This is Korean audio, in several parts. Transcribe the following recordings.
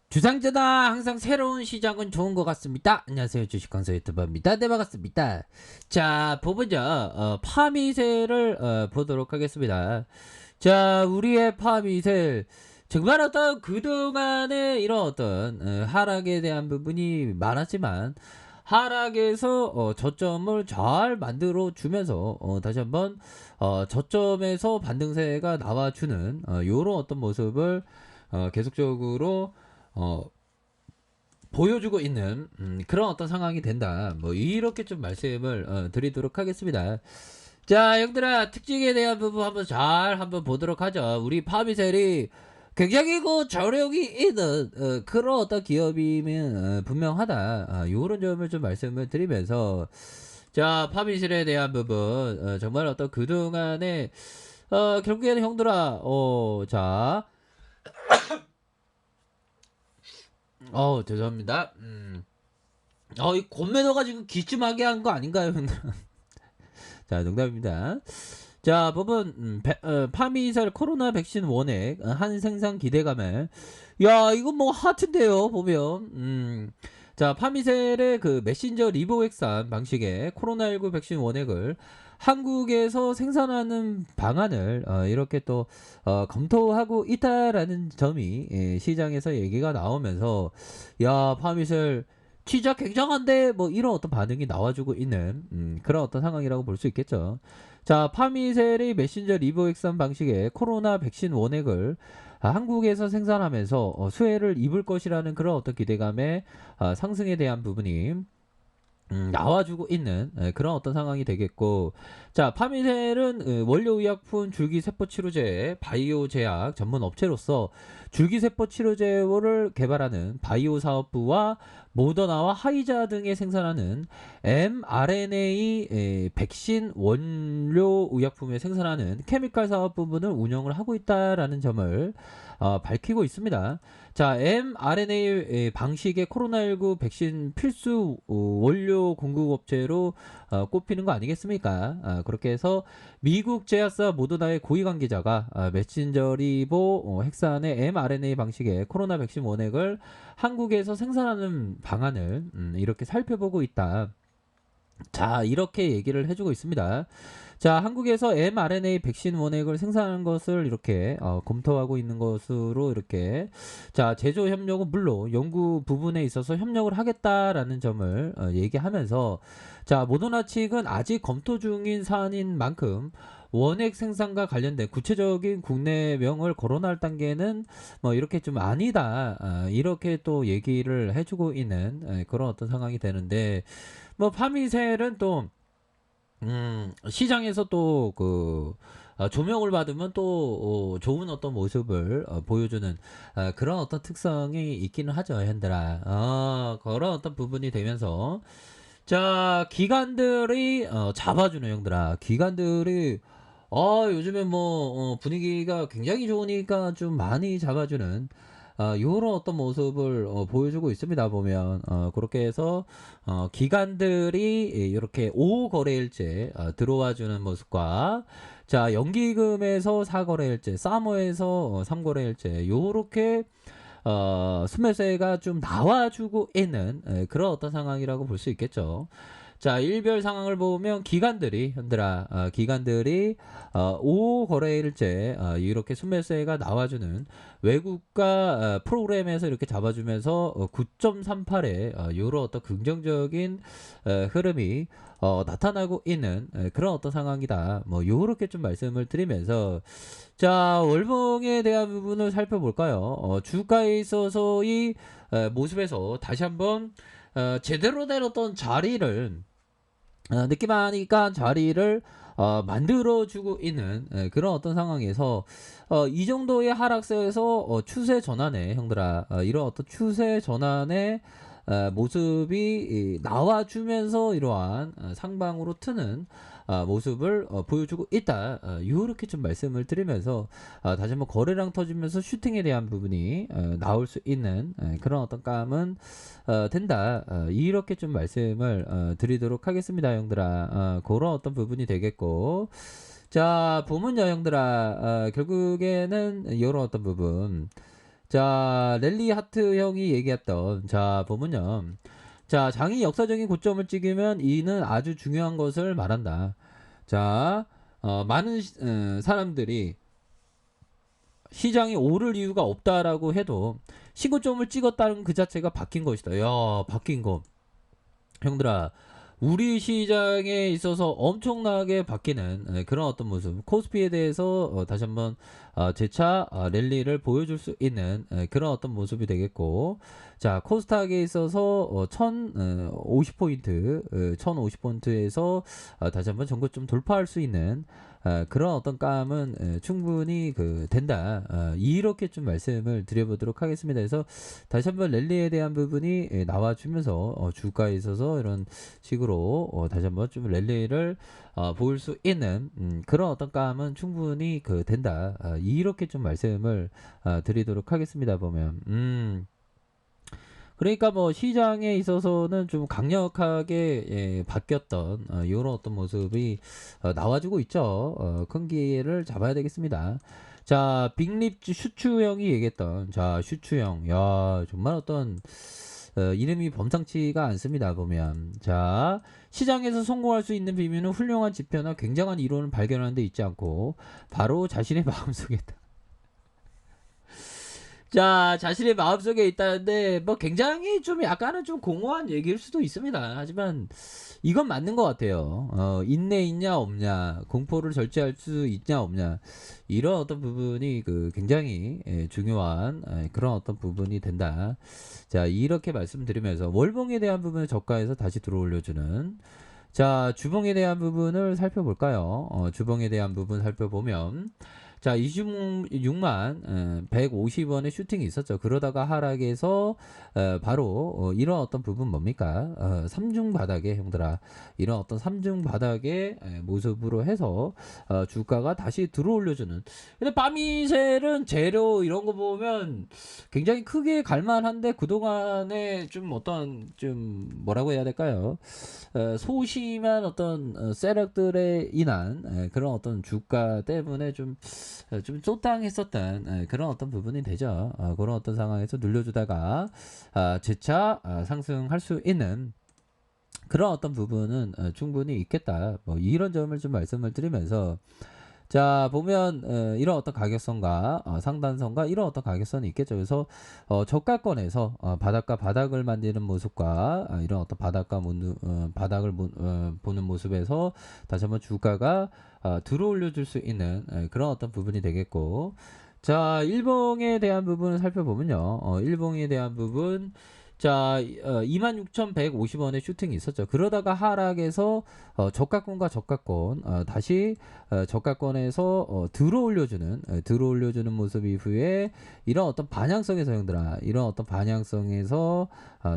주상전화 항상 새로운 시작은 좋은 것 같습니다. 안녕하세요. 주식강사 유튜버입니다. 네, 반갑습니다. 자, 보면요. 파미세를 보도록 하겠습니다. 자, 우리의 파미세. 정말 어떤 그동안의 이런 어떤 하락에 대한 부분이 많았지만 하락에서 저점을 잘 만들어 주면서 다시 한번 저점에서 반등세가 나와주는 요런 어떤 모습을 계속적으로 어, 보여주고 있는 그런 어떤 상황이 된다. 뭐 이렇게 좀 말씀을 드리도록 하겠습니다. 자, 형들아 특징에 대한 부분 한번 보도록 하죠. 우리 파미셀이 굉장히 그 저력이 있는 그런 어떤 기업이면 분명하다. 요런 점을 좀 말씀을 드리면서 자, 파미셀에 대한 부분 정말 어떤 그동안에 결국에는 형들아 자 죄송합니다. 이 곰매너가 지금 기침하게 한 거 아닌가요, 형들? 자, 농담입니다. 자, 법은 파미살 코로나 백신 원액 한 생산 기대감에 야, 이건 뭐 하트인데요, 보면. 자, 파미셀의 그 메신저 리보액산 방식의 코로나19 백신 원액을 한국에서 생산하는 방안을 이렇게 또 검토하고 있다라는 점이 시장에서 얘기가 나오면서 야, 파미셀 진짜 굉장한데 뭐 이런 어떤 반응이 나와주고 있는 그런 어떤 상황이라고 볼 수 있겠죠. 자, 파미셀의 메신저 리보액산 방식의 코로나 백신 원액을 한국에서 생산하면서 수혜를 입을 것이라는 그런 어떤 기대감의 상승에 대한 부분이 나와주고 있는 그런 어떤 상황이 되겠고, 자, 파미셀은 원료의약품 줄기세포치료제 바이오 제약 전문 업체로서 줄기세포치료제를 개발하는 바이오 사업부와 모더나와 하이자 등에 생산하는 mRNA 백신 원료 의약품에 생산하는 케미칼 사업 부분을 운영을 하고 있다라는 점을 밝히고 있습니다. 자, mRNA 방식의 코로나19 백신 필수 원료 공급업체로 꼽히는 거 아니겠습니까? 그렇게 해서 미국 제약사 모더나의 고위 관계자가 메신저 리보 핵산의 mRNA 방식의 코로나 백신 원액을 한국에서 생산하는 방안을 이렇게 살펴보고 있다. 자, 이렇게 얘기를 해주고 있습니다. 자, 한국에서 mRNA 백신 원액을 생산하는 것을 이렇게 검토하고 있는 것으로 이렇게 자, 제조 협력은 물론 연구 부분에 있어서 협력을 하겠다라는 점을 얘기하면서 자, 모더나 측은 아직 검토 중인 사안인 만큼 원액 생산과 관련된 구체적인 국내명을 거론할 단계는 뭐 이렇게 좀 아니다. 이렇게 또 얘기를 해주고 있는 그런 어떤 상황이 되는데 뭐 파미셀은 또 시장에서 또 그 조명을 받으면 또 좋은 어떤 모습을 보여주는 그런 어떤 특성이 있기는 하죠, 현들아. 그런 어떤 부분이 되면서 자, 기관들이 잡아주는 형들아. 기관들이 요즘에 뭐 분위기가 굉장히 좋으니까 좀 많이 잡아주는 요런 어떤 모습을 보여주고 있습니다. 보면 그렇게 해서 기관들이 이렇게 5거래일째 들어와주는 모습과 자, 연기금에서 4거래일째, 사모에서 3거래일째 요렇게 스매세가 좀 나와주고 있는 그런 어떤 상황이라고 볼 수 있겠죠. 자, 일별 상황을 보면 기관들이 현들아 기관들이 5거래일째 이렇게 순매수가 나와주는 외국가 프로그램에서 이렇게 잡아주면서 9.38의 이런 어떤 긍정적인 흐름이 나타나고 있는 그런 어떤 상황이다. 뭐 요렇게 좀 말씀을 드리면서 자, 월봉에 대한 부분을 살펴볼까요? 주가에 있어서의 모습에서 다시 한번 제대로 된 어떤 자리를 느낌하니까 자리를 만들어주고 있는 그런 어떤 상황에서 이 정도의 하락세에서 추세 전환에 형들아 이런 어떤 추세 전환의 모습이 나와주면서 이러한 상방으로 트는 모습을 보여주고 있다. 이렇게 좀 말씀을 드리면서 다시 한번 거래량 터지면서 슈팅에 대한 부분이 나올 수 있는 그런 어떤 감은 된다. 이렇게 좀 말씀을 드리도록 하겠습니다, 형들아. 그런 어떤 부분이 되겠고. 자, 보면요, 형들아. 결국에는 이런 어떤 부분. 자, 랠리 하트 형이 얘기했던, 자, 보면요. 자, 장이 역사적인 고점을 찍으면 이는 아주 중요한 것을 말한다. 자, 많은 사람들이 시장이 오를 이유가 없다라고 해도 신고점을 찍었다는 그 자체가 바뀐 것이다. 야, 바뀐 거. 형들아, 우리 시장에 있어서 엄청나게 바뀌는 그런 어떤 모습, 코스피에 대해서 다시 한번 재차 랠리를 보여줄 수 있는 그런 어떤 모습이 되겠고, 자, 코스닥에 있어서 1050포인트 1050포인트에서 다시 한번 전고점 돌파할 수 있는 그런 어떤 감은 충분히 된다. 이렇게 좀 말씀을 드려보도록 하겠습니다. 그래서 다시 한번 랠리에 대한 부분이 나와주면서 주가에 있어서 이런 식으로 다시 한번 좀 랠리를 보일 수 있는 그런 어떤 감은 충분히 된다. 이렇게 좀 말씀을 드리도록 하겠습니다. 보면 그러니까 뭐 시장에 있어서는 좀 강력하게 바뀌었던 이런 어떤 모습이 나와주고 있죠. 큰 기회를 잡아야 되겠습니다. 자, 빅립 슈추형이 얘기했던, 자, 슈추형, 야, 정말 어떤 이름이 범상치가 않습니다. 보면, 자, 시장에서 성공할 수 있는 비밀은 훌륭한 지표나 굉장한 이론을 발견하는 데 있지 않고 바로 자신의 마음속에 있다. 자, 자신의 마음속에 있다는데 뭐 굉장히 좀 약간은 좀 공허한 얘기일 수도 있습니다. 하지만 이건 맞는 것 같아요. 인내 있냐 없냐, 공포를 절제할 수 있냐 없냐, 이런 어떤 부분이 굉장히 중요한 그런 어떤 부분이 된다. 자, 이렇게 말씀드리면서 월봉에 대한 부분을 저가에서 다시 들어올려주는, 자, 주봉에 대한 부분을 살펴볼까요? 주봉에 대한 부분 살펴보면, 자, 26만 150원의 슈팅이 있었죠. 그러다가 하락해서 바로 이런 어떤 부분 뭡니까? 3중 바닥에, 형들아, 이런 어떤 3중 바닥의 모습으로 해서 주가가 다시 들어올려주는. 근데 바미셀은 재료 이런 거 보면 굉장히 크게 갈만한데 그동안에 좀 어떤 좀 뭐라고 해야 될까요? 소심한 어떤 세력들에 인한 그런 어떤 주가 때문에 좀 쫓당했었던 그런 어떤 부분이 되죠. 그런 어떤 상황에서 눌려주다가 재차 상승할 수 있는 그런 어떤 부분은 충분히 있겠다. 뭐 이런 점을 좀 말씀을 드리면서, 자, 보면 이런 어떤 가격선과 상단선과 이런 어떤 가격선이 있겠죠. 그래서 저가권에서 바닥과 바닥을 만드는 모습과 이런 어떤 바닥을 보는 모습에서 다시 한번 주가가 들어올려 줄 수 있는 그런 어떤 부분이 되겠고, 자, 일봉에 대한 부분을 살펴보면요. 일봉에 대한 부분, 자, 26,150원의 슈팅이 있었죠. 그러다가 하락해서 저가권과 저가권 다시 저가권에서 들어올려주는 모습 이후에 이런 어떤 반향성에서, 형들아, 이런 어떤 반향성에서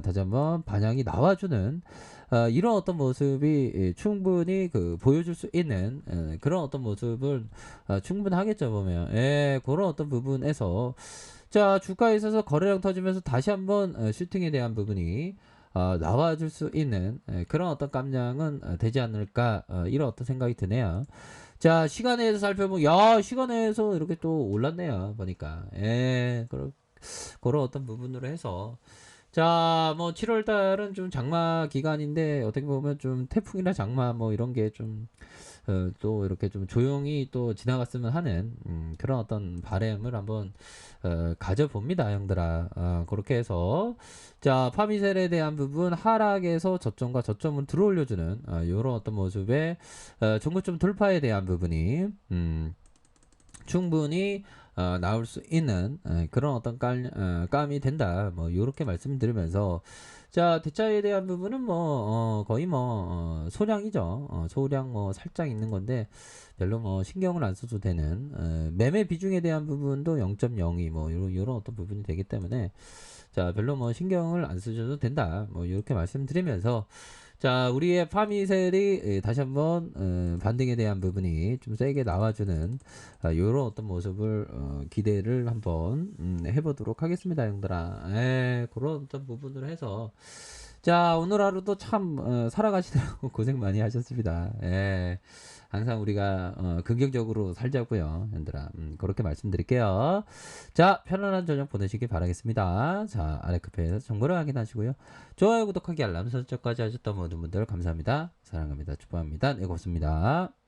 다시 한번 반향이 나와주는 이런 어떤 모습이 충분히 보여줄 수 있는 그런 어떤 모습을 충분하겠죠. 보면 그런 어떤 부분에서, 자, 주가에 있어서 거래량 터지면서 다시 한번 슈팅에 대한 부분이 나와줄 수 있는 그런 어떤 깜냥은 되지 않을까, 이런 어떤 생각이 드네요. 자, 시간에서 살펴보면, 야, 시간에서 이렇게 또 올랐네요. 보니까 그런 어떤 부분으로 해서, 자, 뭐 7월 달은 좀 장마 기간인데 어떻게 보면 좀 태풍이나 장마 뭐 이런 게 좀 또 이렇게 좀 조용히 또 지나갔으면 하는 그런 어떤 바람을 한번 가져봅니다, 형들아. 그렇게 해서, 자, 파미셀에 대한 부분 하락에서 저점과 저점을 들어올려주는 이런 어떤 모습의 종고점 돌파에 대한 부분이 충분히 나올 수 있는 그런 어떤 감이 된다. 뭐 이렇게 말씀드리면서, 자, 대차에 대한 부분은 뭐 거의 뭐 소량이죠. 소량 뭐 살짝 있는 건데 별로 뭐 신경을 안 써도 되는, 매매 비중에 대한 부분도 0.02 뭐 이런 어떤 부분이 되기 때문에, 자, 별로 뭐 신경을 안 쓰셔도 된다. 뭐 이렇게 말씀드리면서, 자, 우리의 파미셀이 다시 한번 반등에 대한 부분이 좀 세게 나와주는 이런 어떤 모습을 기대를 한번 해보도록 하겠습니다, 형들아. 그런 어떤 부분으로 해서, 자, 오늘 하루도 참 살아가시느라고 고생 많이 하셨습니다. 예. 항상 우리가 긍정적으로 살자고요, 현들아. 그렇게 말씀드릴게요. 자, 편안한 저녁 보내시기 바라겠습니다. 자, 아래 카페에서 정보를 확인하시고요. 좋아요, 구독하기, 알람 설정까지 하셨던 모든 분들 감사합니다. 사랑합니다. 축복합니다. 네, 고맙습니다.